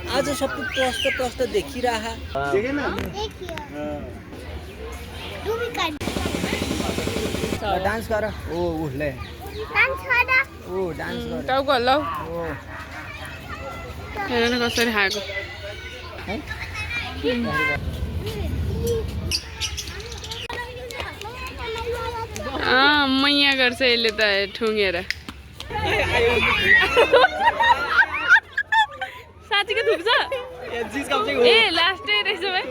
आज सब प्रश्न प्रश्न देखिरहा डान्स गर ओ ले ओ डान्स गर टाउको हल्ला हेर न कसरी खाएको मैया गर्छ यसले त ठुङ्गेर साँच्चीकै थुक्छ ए लास्टै रहेछ भाइ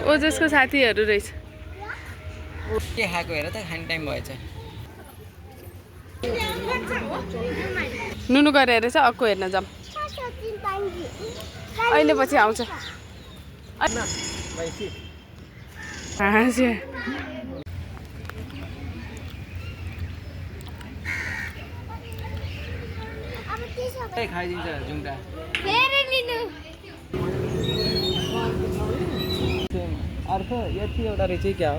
ओजसको साथीहरू रहेछ के खाएको हेर त खाने टाइम भएछ नुनु गरेर हेरेछ अक्को हेर्न जाऊँ अहिले पछि आउँछ खाइदिन्छ जुङ्गा अर्थ यति एउटा रहेछ क्या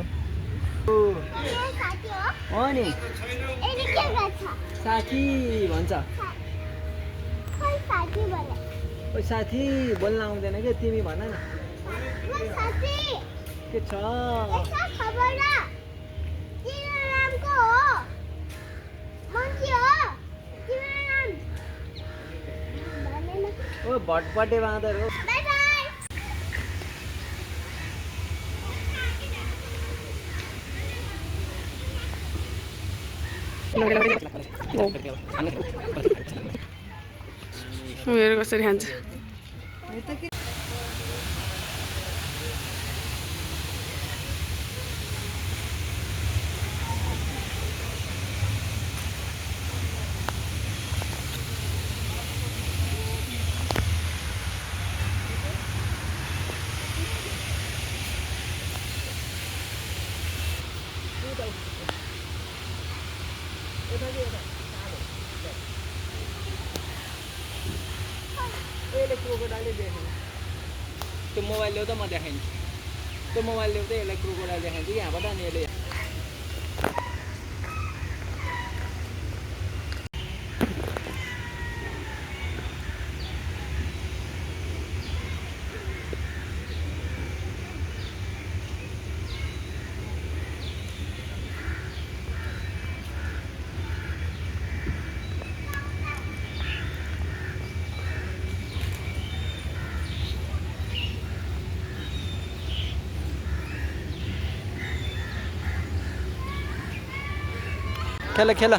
हो नि साथी भन्छ ओइ साथी बोल्न आउँदैन के तिमी भन न के छ ओ भटपटे बाँदर हो हेर कसरी खान्छ त्यो मोबाइल ल्याउ त म देखाइदिन्छु त्यो मोबाइल ल्याउ त यसलाई क्रोकोडाइल देखाइदिन्छु कि यहाँबाट अनि यसले खेल खेल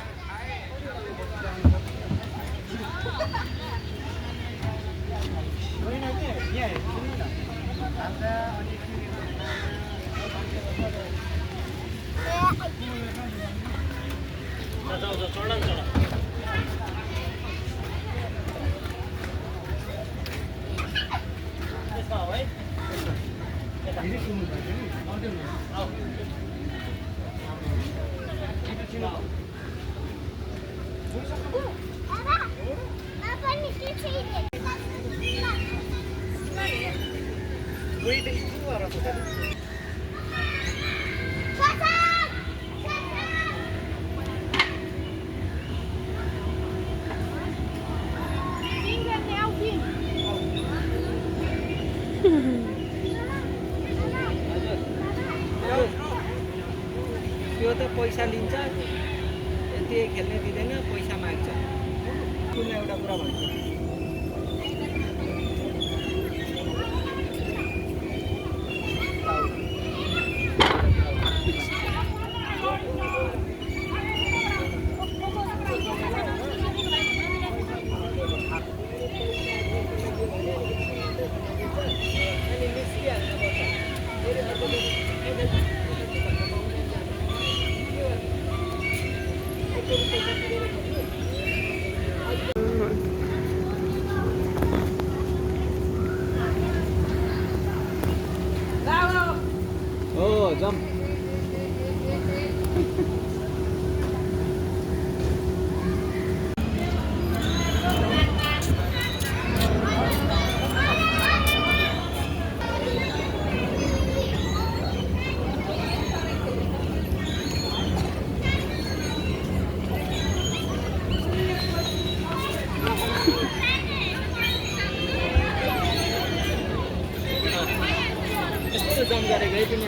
त्यो त पैसा लिन्छ यति खेल्ने दिँदैन पैसा माग्छ कुन एउटा कुरा भन्छ गरेको है तिमी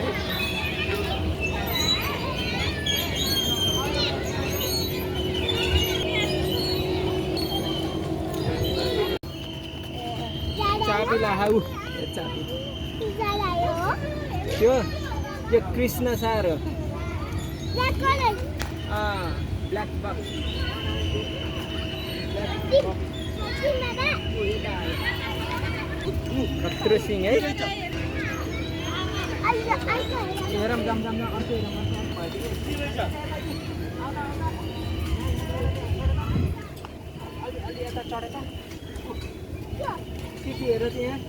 चाबी लाऊ चाबी त्यो कृष्ण सार हो ब्ल्याक बक्स खतरो सिंह है हेरम जाम अर्को यता चढे के हेर त्यहाँ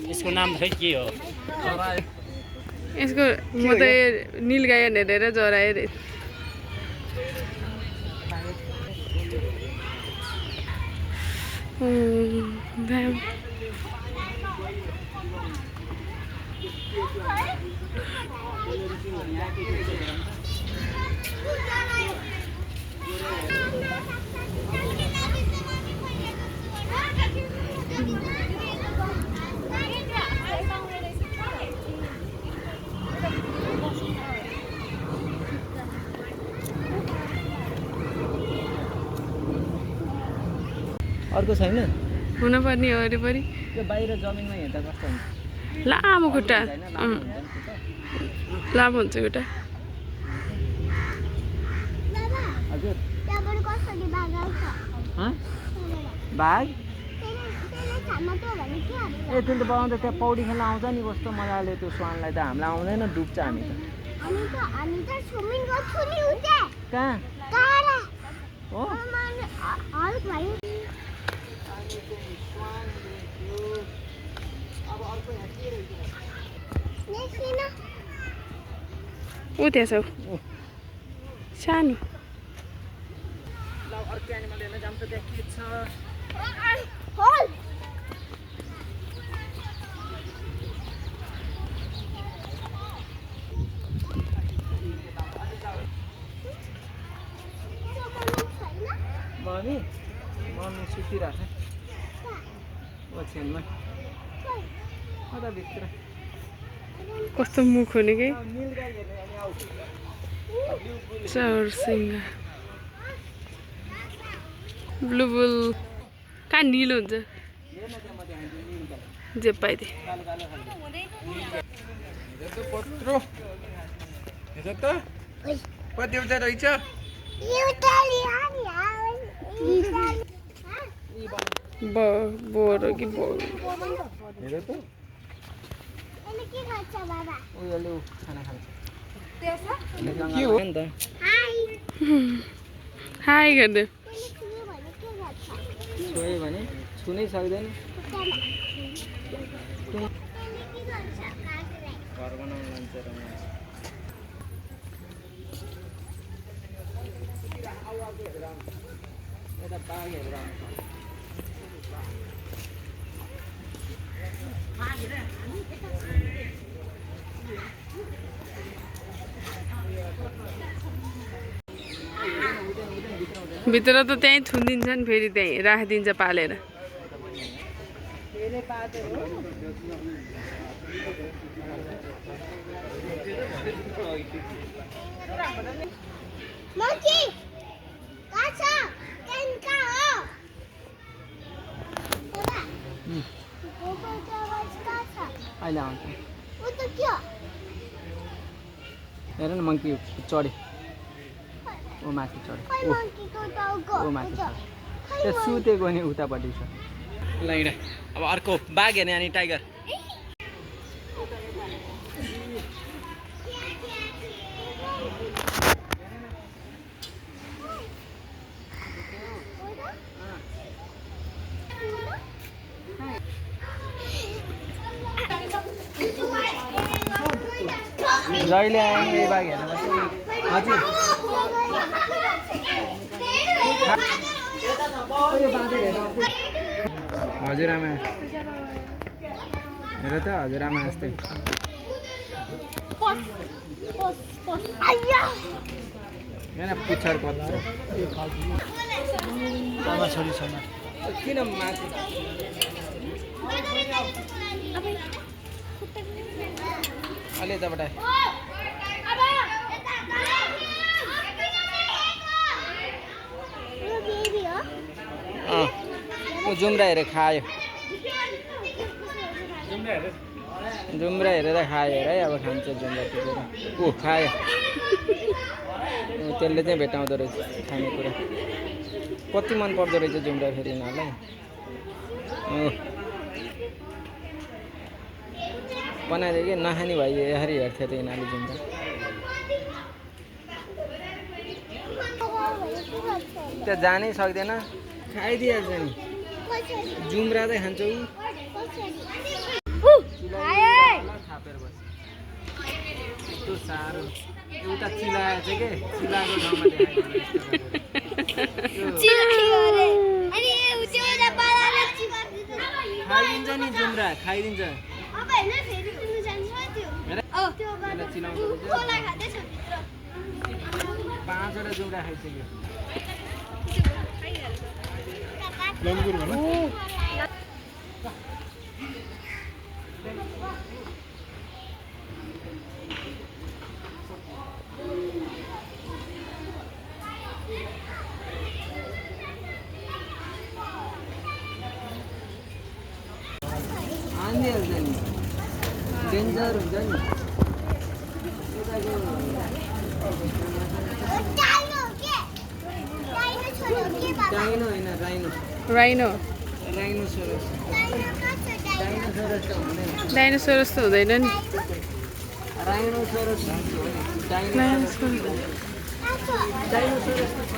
यसको नाम खै के हो यसको म त नीलगायन हेरेर जराए रे अर्को छैन हुनुपर्ने हो वरिपरि त्यो बाहिर जमिनमा हेर्दा कस्तो हुन्छ लामो खुट्टा लामो हुन्छ खुट्टा हजुर बाघ ए त्यसले बनाउँदा त्यहाँ पौडी खेल्न आउँछ नि कस्तो मजाले त्यो स्वानलाई त हामीलाई आउँदैन डुब्छ हामी त कहाँ हो ऊ त्यहाँ छ सानो अर्को एनिमल हेर्न जान्छ त्यहाँ के छ मम्मी मम्मी सुतिरहेको छ ओछ्यानमा भित्र कस्तो मुख हुने कि चौरसिंह ब्लुबुल कहाँ निलो हुन्छ जे पाइदिए कति रहेछ बोर कि बोर हेर त उयोले खाना खान्छ के हो नि त हाई गर्दै छोयो भने छुनै सक्दैन घर बनाउन लान्छ र यता बाघहरू आउँछ भित्र त त्यहीँ थुनिदिन्छन् फेरि त्यहीँ राखिदिन्छ पालेर अहिले आउँछ हेर न मङ्की चढे ओ माथि चढे ओ माथि चढे त्यो सुतेको नि उतापट्टि छ ल हिँड अब अर्को बाघ हेर्ने अनि टाइगर जहिले आयो यही बाघ हेर्नु हजुर बाँधेर हेर्नु हजुरआमा हेर त हजुरआमा जस्तै यहाँ पुच्छर पर्छ किन माथि अलि यताबाट जुम्रा हेरेर खायो जुम्रा हेरेर खायो हेर है अब खान्छ जुम्रा टिपेर खायो त्यसले चाहिँ भेटाउँदो रहेछ खानेकुरा कति मन पर्दो रहेछ जुम्रा फेरि यिनीहरूलाई बनाइदियो कि नखाने भयो यसरी हेर्थ्यो त यिनीहरूले जुम्रा त्यहाँ जानै सक्दैन खाइदिइहाल्छ नि जुम्रा चाहिँ खान्छ थापेर बस्छ यस्तो साह्रो एउटा चिलाएछ के चिलाएको ठाउँमा खाइदिन्छ नि जुम्रा खाइदिन्छ पाँचवटा जुम्रा खाइसक्यो हानिहाल्छ नि डेन्जर हुन्छ नि डाइनो होइन राइनो राइनो राइनोसोरस डाइनोसोरस त हुँदैन डाइनोसोरस त हुँदैन नि राइनोसोरस डाइनोसोरस डाइनोसोरस त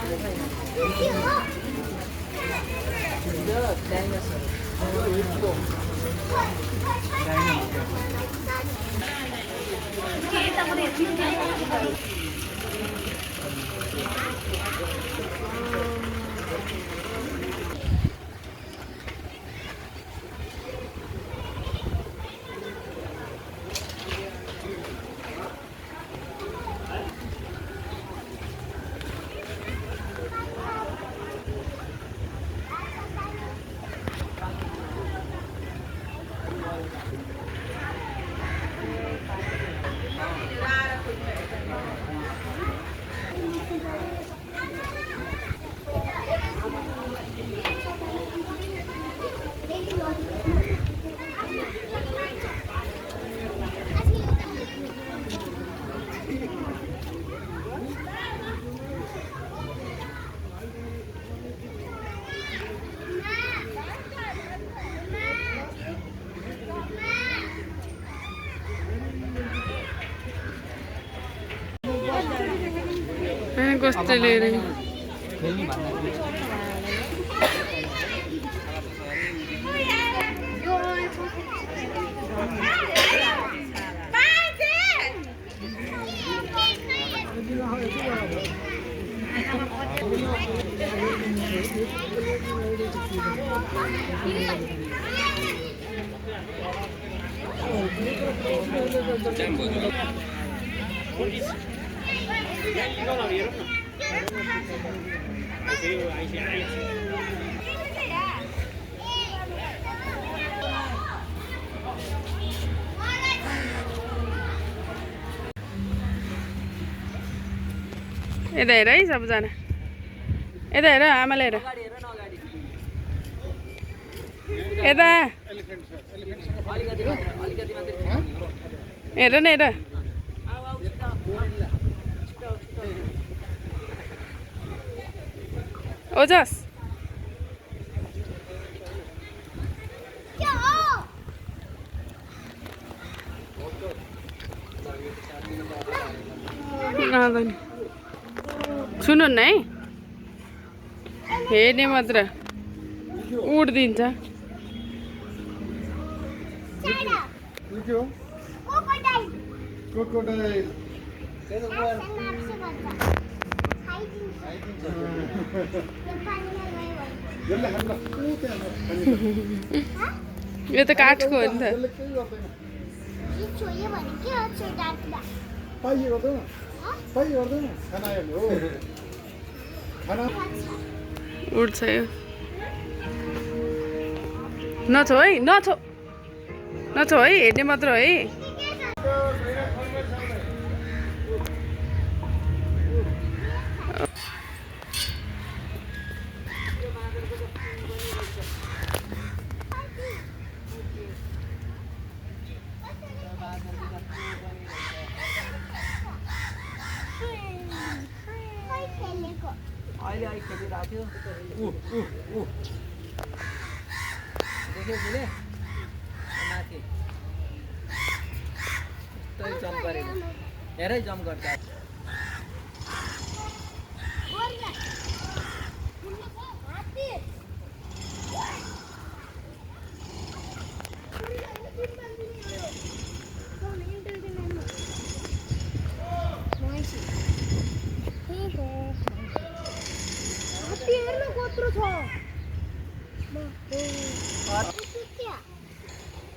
कस्तो लिएर यता हेर है सबजना यता हेर आमाले हेर यता हेर न हेर ओजस सुन्नु न है हेर्ने मात्र उड्दिन्छ यो त काठको हो नि त उड्छ यो नछो है नछो नछो है हेर्ने मात्र है अहिले अहिले खेलिरहेको थियो देख्यौ तिमीले माथि यस्तै जम्प गरेको हेरै जम्प गर्छ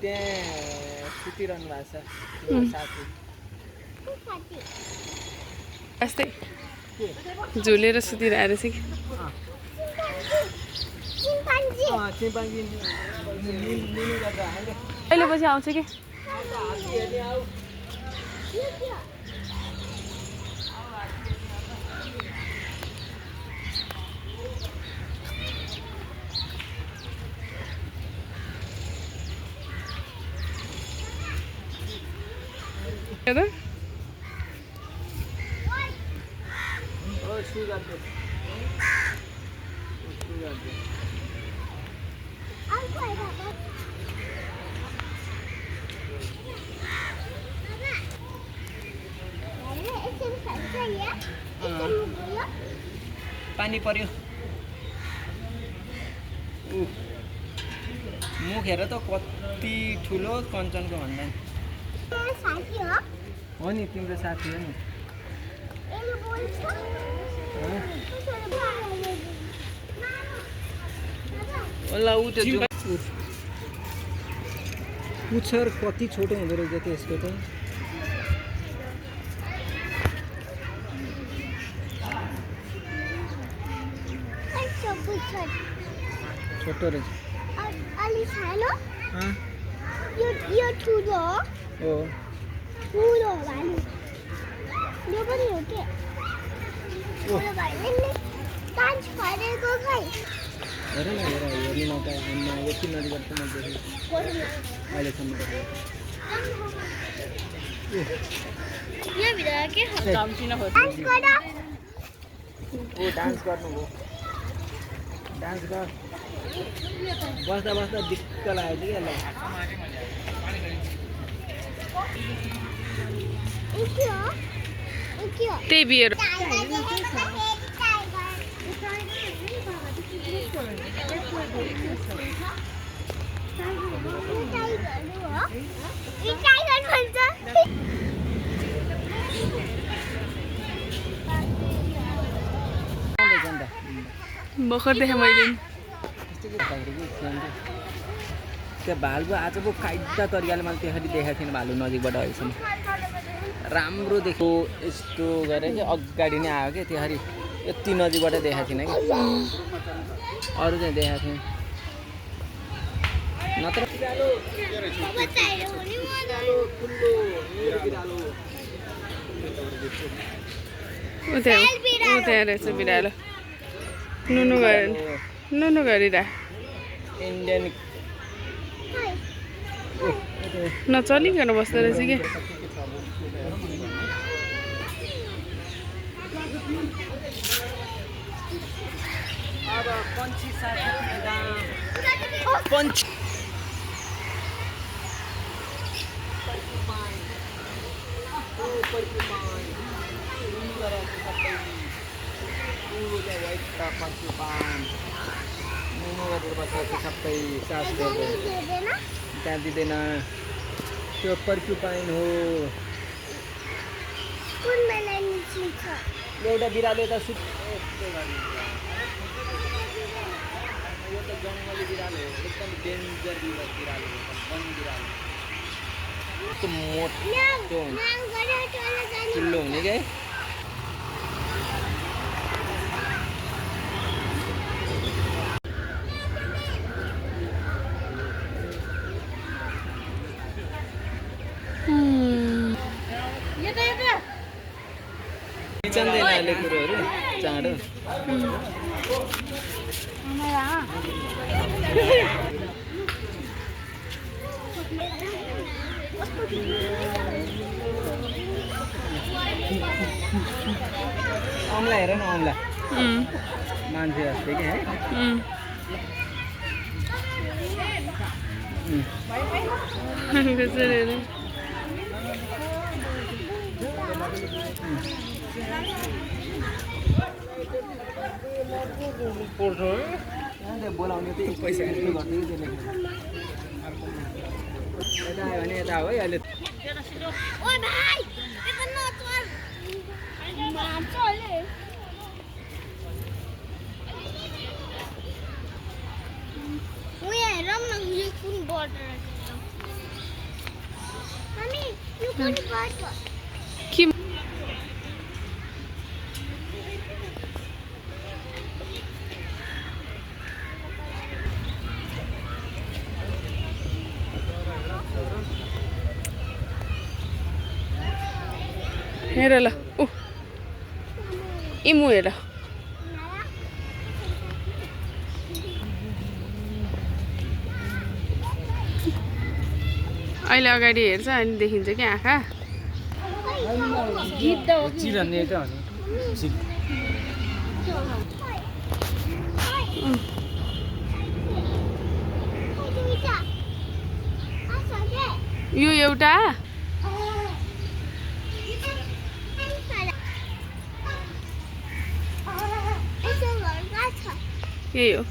त्यहाँ सुतिरहनु भएको छ साथी यस्तै झुलेर सुतिरहेको रहेछ कि चिम्पाङ्गी लिनु गर्दा अहिले पछि आउँछ कि सुई गर्दै पानी पर्यो मुख हेर त कति ठुलो कञ्चनको भन्दा हो नि तिम्रो साथी हो नि होला ऊ त्यो पुच्छर कति छोटो हुँदो रहेछ त्यसको त छोटो रहेछ अलि सानो यो ठुलो हो ठुलो भालु यो पनि हो के ठुलो भालु डान्स गरेको खै हेर न हेर्नु नपाए आमा यति नजिकबाट त मैले देखेँ अहिलेसम्म यो भित्र के डान्स गर ओ डान्स गर्नु हो डान्स गर बस्दा बस्दा दिक्क लागेको थियो कि यसलाई त्यही बियर भर्खर देखेँ मैले त्यो भालु आज पो कायदा तरिकाले मैले त्यसरी देखाएको थिएन भालु नजिकबाट अहिलेसम्म राम्रो देखो यस्तो गरेर चाहिँ अगाडि नै आयो क्या त्यसरी यति नजिकबाट देखाएको थिएन कि अरू चाहिँ देखाएको थिएँ नत्र उता रहेछ बिरालो नुनु गरिरह इन्डियन नचलिकन बस्दो रहेछ कि पंची सबै सास त्यहाँ दिँदैन त्यो पर्क्युपाइन हो एउटा बिरालो यता यो त जङ्गली बिरालो हो एकदम डेन्जर बिरालो हो वन बिरालो यस्तो मोटो ठुलो हुने क्या चन्दैन अहिले कुरोहरू चाँडो औँला हेर न औँला मान्छे जस्तै कि है बोलाउने त्यही पैसा गर्थ्यो कि त्यसले यता आयो भने यता हो है अहिले हेर ल इमु हेर अहिले अगाडि हेर्छ अनि देखिन्छ कि आँखा चिरन्ने त यो एउटा यही हो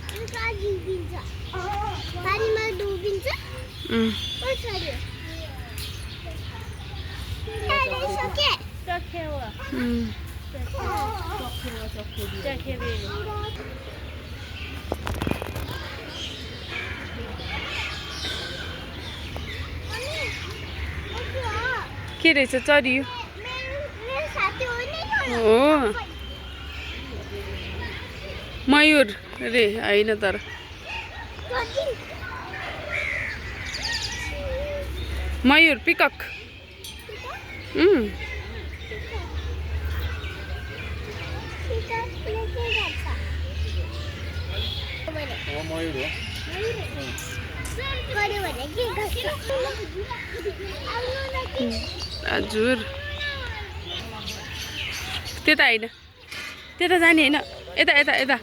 के रहेछ चरियो हो मयूर रे होइन तर मयूर पिकक मयूर हो हजुर त्यता होइन त्यता जाने होइन यता यता यता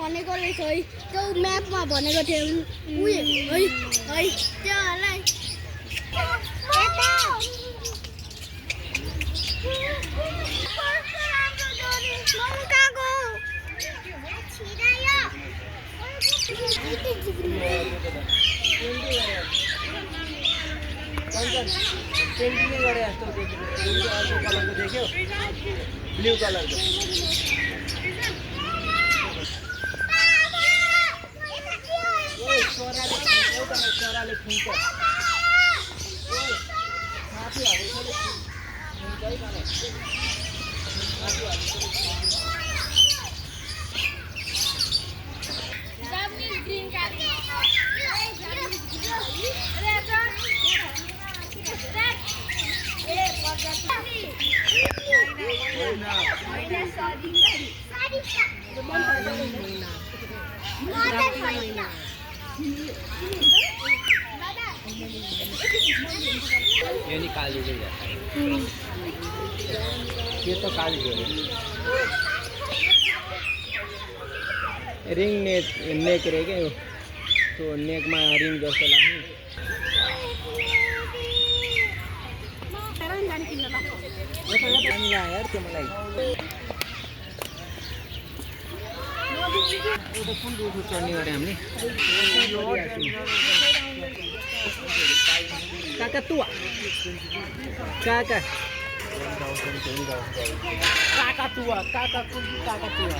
भनेको रहेछ है त्यो म्यापमा भनेको थियो उयो है है त्योलाई पेन्टिङ गरे जस्तो अर्को कलरको देख्यो ब्लू कलरको चराले खुन्छ साथीहरू यो नि काली चाहिँ यो त काली हो रिङ नेक रे क्या यो त्यो नेकमा रिङ जस्तो लाग्ने यार त्यो मलाई कुन रुख चढ्ने गरे हामीले काका तुवा काका काका तुवा काका कुन काका तुवा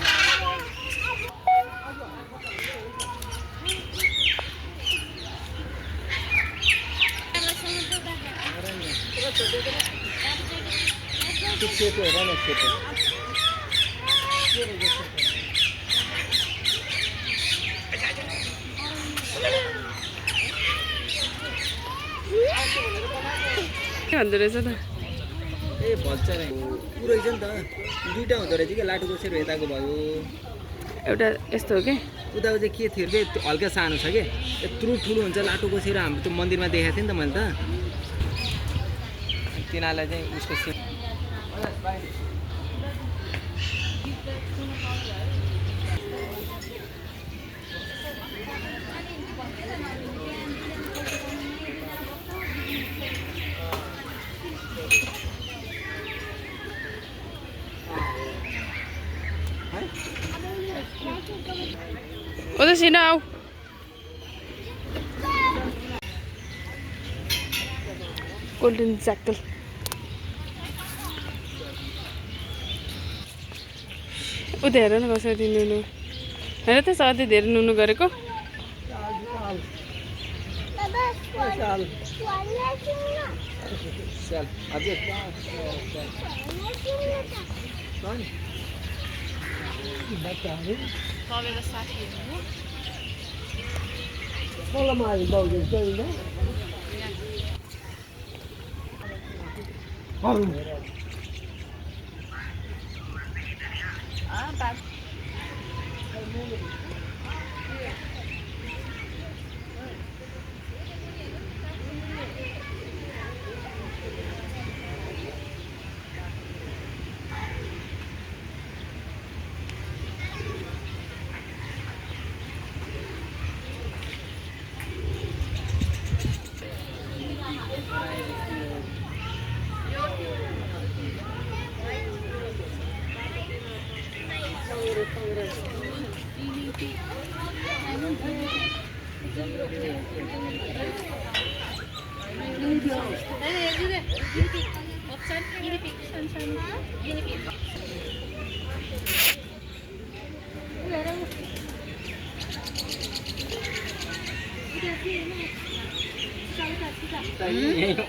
सेतो हेर न सेतो के भन्दो रहेछ त ए भन्छ नि पुरै छ नि त दुईटा हुँदो रहेछ कि लाटो कोसेरो यताको भयो एउटा यस्तो हो कि उताको चाहिँ के थियो कि हल्का सानो छ कि यत्रो ठुलो हुन्छ लाटो कोसेरो हाम्रो त्यो मन्दिरमा देखाएको थिएँ नि त मैले त तिनीहरूलाई चाहिँ उसको उता सिना आऊ गोल्डन ज्याकल उता हेर न कसरी नुनु हेर त सधैँ धेरै नुनु गरेको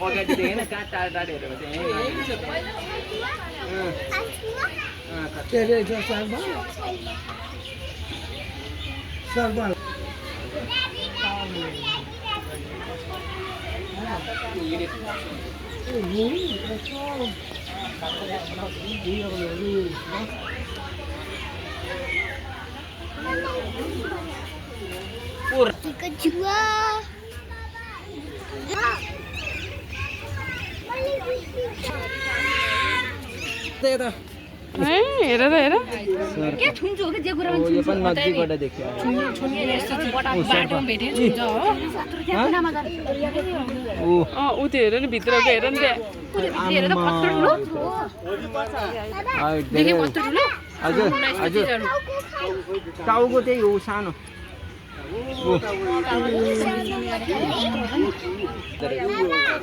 अगाडि देखेन कहाँ टाढा टाढा हेर त हेर के छुन्छु के जे कुरा यो पनि नजिकबाट देख्यो बाटो भेटे छुन्छ हो उति हेर नि भित्र हेर नि त्यहाँ हेर त कस्तो ठुलो देखे कस्तो ठुलो हजुर हजुर टाउको त्यही हो सानो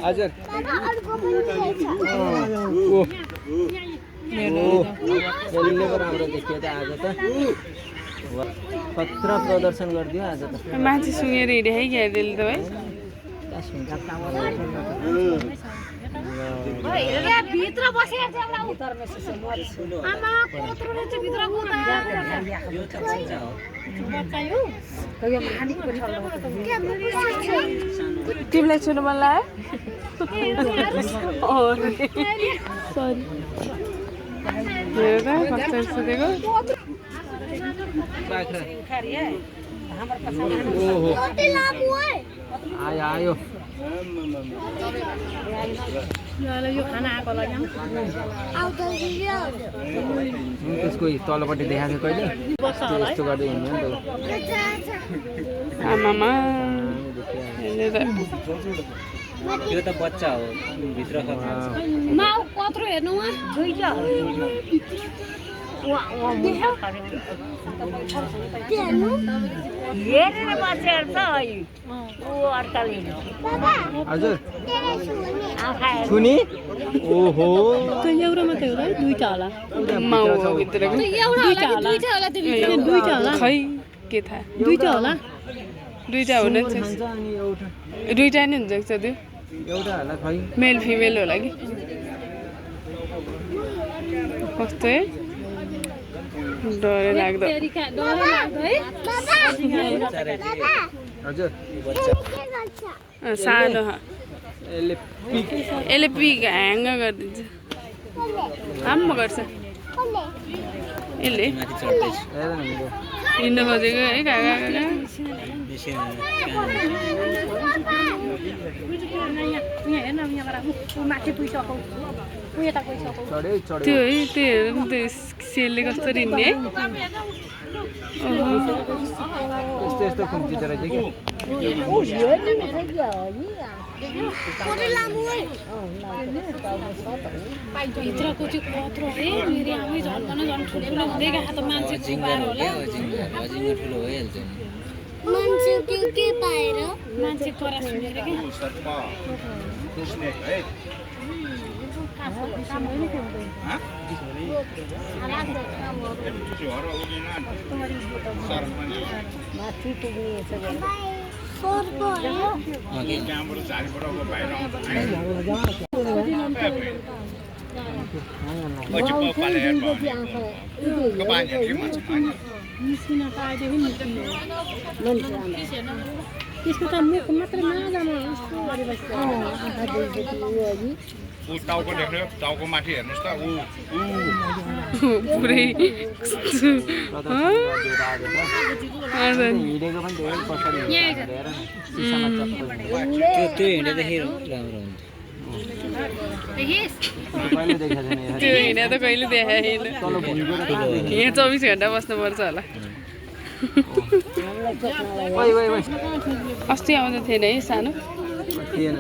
हजुर यसले पो राम्रो देखियो त आज त खतरा प्रदर्शन गरिदियो आज त माथि सुँगेर हिँडे है क्या त्यसले त है भित्र बसेर चाहिँ आमा कत्रोले चाहिँ भित्र तिमीलाई छुनु मन लाग्यो सरी हेर त कस्तो सुतेको ओहो आयो आयो यो खाना आएको लागि त्यसको तलपट्टि देखाएको छ कहिले यस्तो गर्दै हिँड्यो नि त आमामा हेर्नु त त्यो त बच्चा हो भित्र माउ कत्रो हेर्नु हेरेर बसेर त ऊ अर्काले हजुर सुनि ओहो एउटा मात्रै होला दुईटा होला माउ हो भित्रको दुईटा होला खै के थाहा दुईटा होला दुईटा हुन खान्छ अनि एउटा दुईटा नै हुन्छ त्यो एउटा होला खै मेल फिमेल होला कि कस्तो है डरै लाग्दो हजुर सानो यसले यसले पिक ह्याङ्ग गरिदिन्छ आम्मा गर्छ यसले माथि चढ्दैछ हेर न मेरो हिँड्नु खोजेको है काका चढ्यो चढ्यो त्यो है त्यो हेर न त्यो सेलले कस्तो हिँड्ने है यस्तो यस्तो खुम्चिँदो रहेछ कि भित्रको चाहिँ कत्रो है मेरो आमै झन् झन् ठुलो हुँदै गएको त मान्छे जिङ्गर हो क्या जिङ्गर ठुलो भइहाल्छ नि मान्छे त्यो के पाएर मान्छे परा सुनेर के त्यसको त मुख मात्र नजानु ऊ टाउको देख्यो टाउको माथि हेर्नुहोस् त ऊ पुरै हिँडेको पनि धेरै कसरी हिँड्छ हेर न सिसामा चप्पल त्यो हिँड्दाखेरि राम्रो हुन्छ कहिले देखाएको छैन यहाँ त्यो हिँडे त कहिले देखाएन तल भुइँको र कहाँ देखेँ यहाँ 24 घन्टा बस्नुपर्छ होला ओइ ओइ ओइ अस्ति आउँदा थिएन है सानो थिएन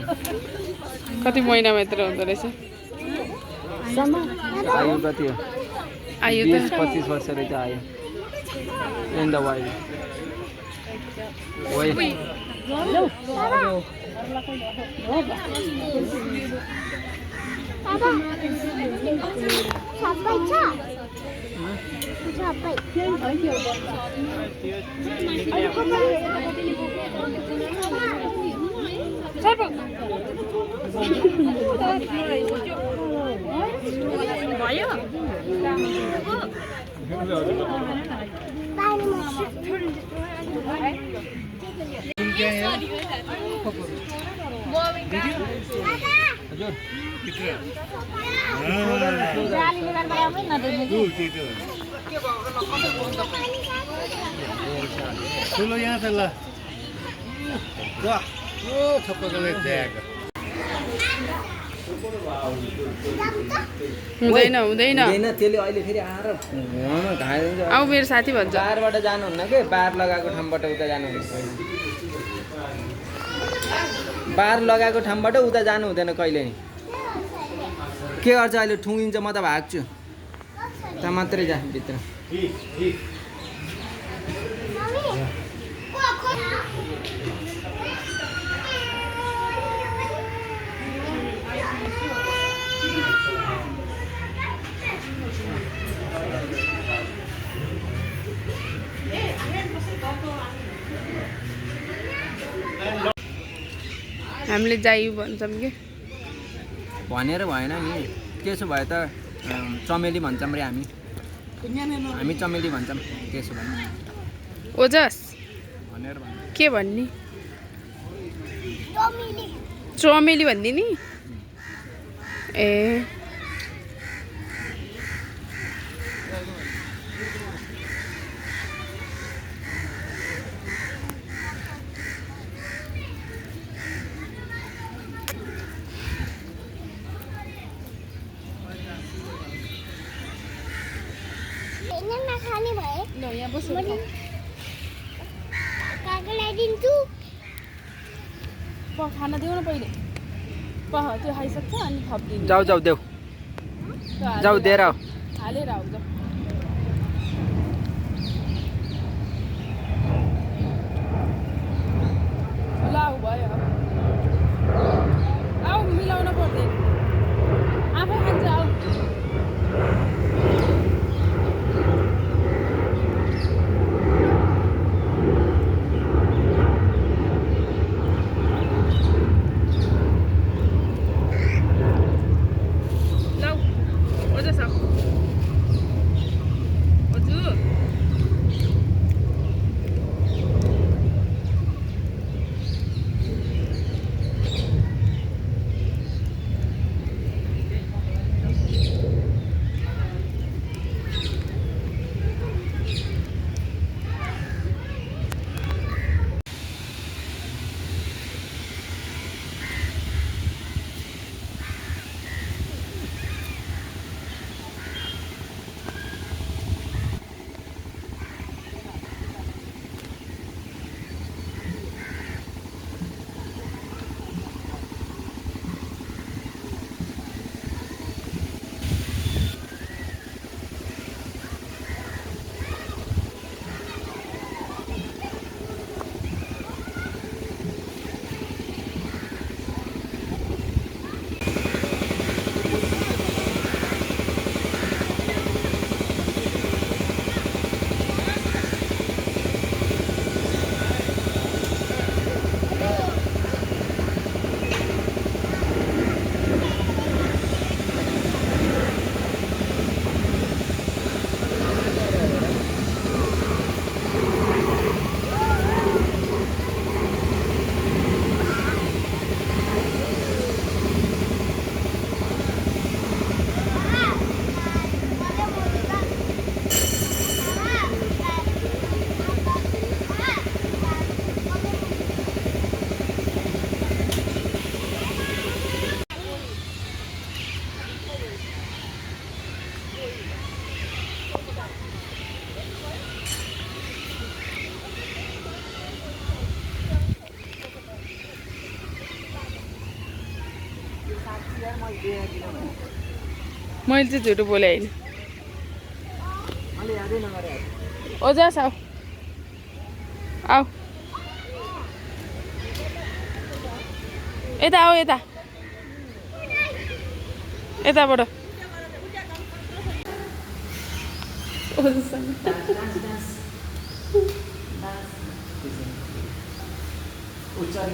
कति महिना मात्र हुँदो रहेछ आयु कति हो आयु 20-25 वर्ष रहेछ आयो इन द वाइल्ड ओइ ठुलो यहाँ छ ल छप्परले त्याग हुँदैन हुँदैन होइन त्यसले अहिले फेरि आएर घुमाउन घाइदिन्छ आऊ मेरो साथी भन्छ बारबाट जानुहुन्न के बार लगाएको ठाउँबाट उता जानुहुन्न बार लगाएको ठाउँबाट उता जानु हुँदैन कहिले नि के गर्छ अहिले ठुङ्गिन्छ म त भाग्छु त मात्रै जा भित्र हामीले जायु भन्छौँ कि भनेर भएन नि त्यसो भए त चमेली भन्छौँ रे हामी चमेली भन्छौँ त्यसो भए ओजस भनेर भन्छ के भन्ने चमेली चमेली भनिदिने ए हैन खाने भए ल यहाँ बस्नु काकालाई दिन्छु खाना देऊ न पहिले पह त्यो खाइसक्छ अनि थपिदिनु जाऊ जाऊ देऊ जाऊ दिएर आऊ हालेर आउँछ ल आऊ भयो आऊ मिलाउन पर्दैन आफै खान्छ आऊ मैले चाहिँ झुटो बोले होइन ओजस आऊ आऊ यता आऊ यता यताबाट उच्चार